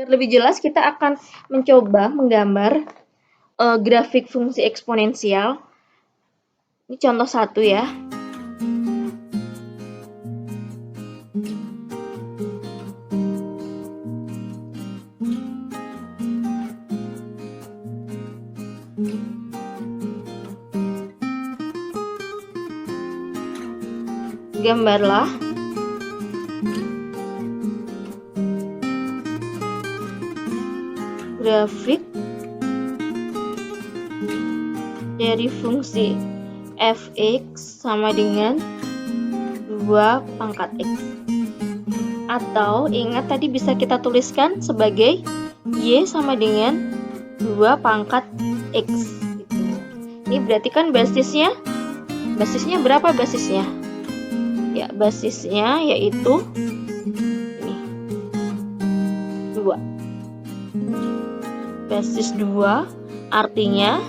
Biar lebih jelas, kita akan mencoba menggambar grafik fungsi eksponensial. Ini contoh 1 ya. Gambarlah grafik dari fungsi f(x) sama dengan 2 pangkat x. Atau ingat tadi bisa kita tuliskan sebagai y sama dengan 2 pangkat x. Ini berarti kan basisnya berapa basisnya? Ya, basisnya yaitu ini 2. Basis 2 artinya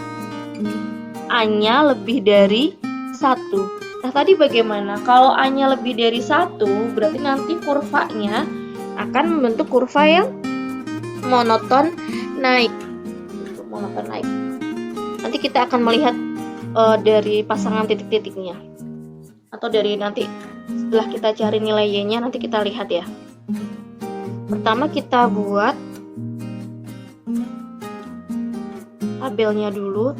A-nya lebih dari 1. Nah, tadi bagaimana? Kalau A-nya lebih dari 1, berarti nanti kurvanya akan membentuk kurva yang monoton naik. Nanti kita akan melihat dari pasangan titik-titiknya. Atau dari nanti setelah kita cari nilai y-nya, nanti kita lihat ya. Pertama kita buat tabelnya dulu.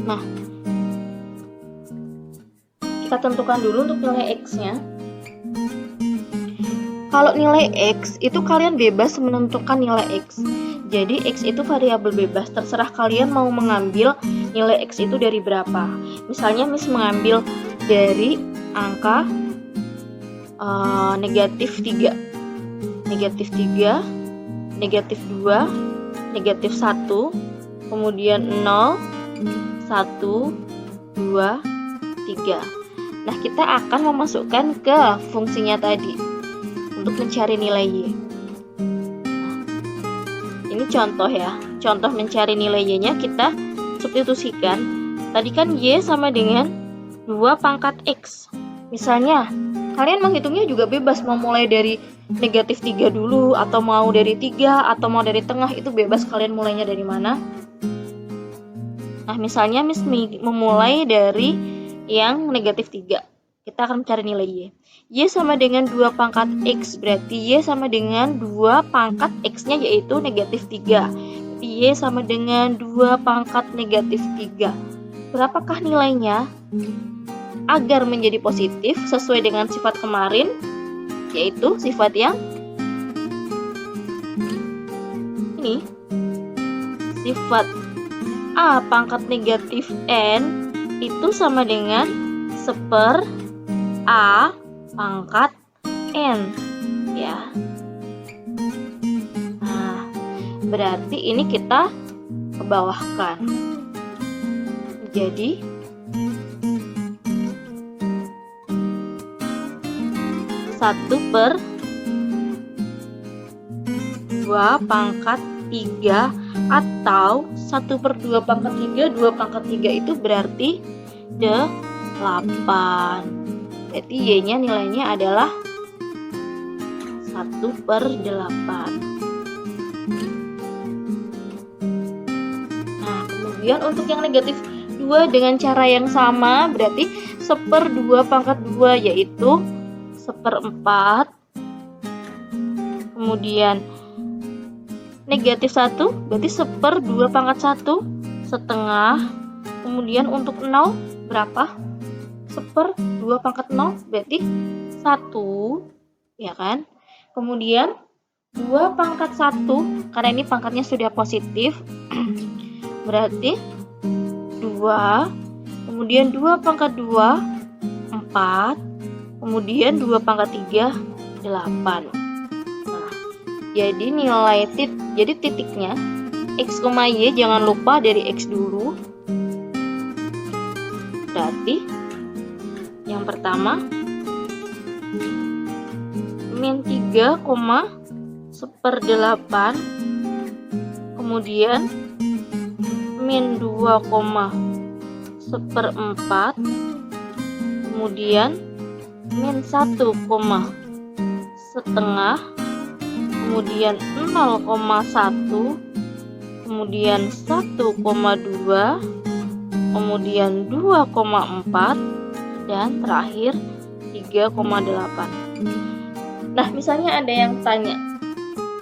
Nah, kita tentukan dulu untuk nilai x-nya. Kalau nilai x itu kalian bebas menentukan nilai x. Jadi x itu variabel bebas, terserah kalian mau mengambil nilai x itu dari berapa. Misalnya Miss mengambil dari angka negatif 3, negatif 3, negatif 2, negatif 1, kemudian 0, 1, 2, 3. Nah, kita akan memasukkan ke fungsinya tadi untuk mencari nilai y. Ini contoh ya, contoh mencari nilai y-nya kita substitusikan. Tadi kan y sama dengan 2 pangkat x. Misalnya, kalian menghitungnya juga bebas, mau mulai dari negatif 3 dulu, atau mau dari 3, atau mau dari tengah, itu bebas kalian mulainya dari mana. Nah, misalnya Miss memulai dari yang negatif 3. Kita akan mencari nilai y. Y sama dengan 2 pangkat x, berarti y sama dengan 2 pangkat x-nya yaitu negatif 3. Berarti y sama dengan 2 pangkat negatif 3. Berapakah nilainya? Agar menjadi positif sesuai dengan sifat kemarin, yaitu sifat yang ini, sifat A pangkat negatif n itu sama dengan 1/A pangkat n ya. Nah, berarti ini kita kebawahkan. Jadi 1/2 pangkat 3 atau 1/2 pangkat 3, 2 pangkat 3 itu berarti 8. Berarti y-nya nilainya adalah 1/8. Nah, kemudian untuk yang negatif 2 dengan cara yang sama, berarti 1/2 pangkat 2 yaitu 1/4. Kemudian negatif 1 berarti 1/2 pangkat 1 setengah. Kemudian untuk 0 berapa? 1/2 pangkat 0 berarti 1, ya kan? Kemudian 2 pangkat 1, karena ini pangkatnya sudah positif, berarti 2. Kemudian 2 pangkat 2, 4. Kemudian 2 pangkat 3, Nah, jadi jadi titiknya X, Y jangan lupa dari X dulu. Berarti yang pertama min 3,1/8, kemudian min 2,1/4, kemudian min 1,5, kemudian 0,1, kemudian 1,2, kemudian 2,4, dan terakhir 3,8. Nah, misalnya ada yang tanya,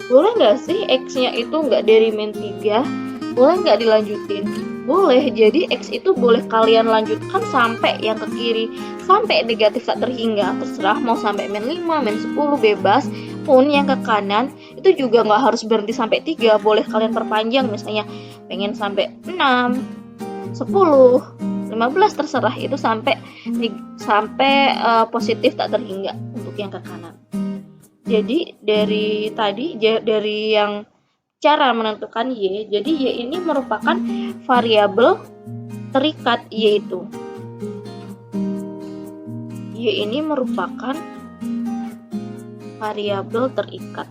boleh nggak sih X-nya itu nggak dari min 3? Boleh nggak dilanjutin? Boleh, jadi X itu boleh kalian lanjutkan sampai yang ke kiri, sampai negatif tak terhingga, terserah mau sampai min 5, min 10, bebas. Pun yang ke kanan itu juga nggak harus berhenti sampai 3, boleh kalian perpanjang, misalnya pengen sampai 6, 10, 15, terserah, itu sampai positif tak terhingga untuk yang ke kanan. Jadi dari yang cara menentukan Y, jadi Y ini merupakan variabel terikat, yaitu Y ini merupakan variabel terikat.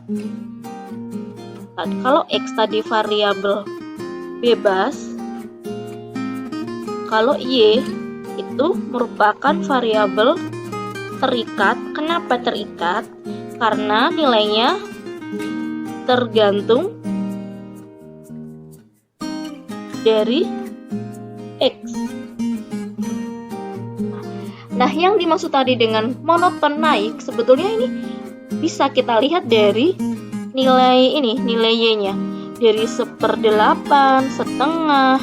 Kalau X tadi variabel bebas, kalau Y itu merupakan variabel terikat. Kenapa terikat? Karena nilainya tergantung dari X. Nah, yang dimaksud tadi dengan monoton naik, sebetulnya ini bisa kita lihat dari nilai Y-nya. Dari 1/8, setengah,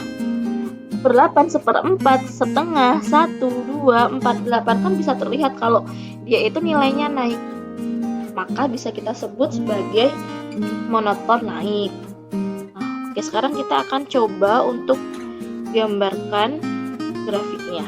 1/8, 1/4, setengah, 1, 2, 4, 8, kan bisa terlihat kalau dia itu nilainya naik. Maka bisa kita sebut sebagai monoton naik. Nah, oke, sekarang kita akan coba untuk gambarkan grafiknya.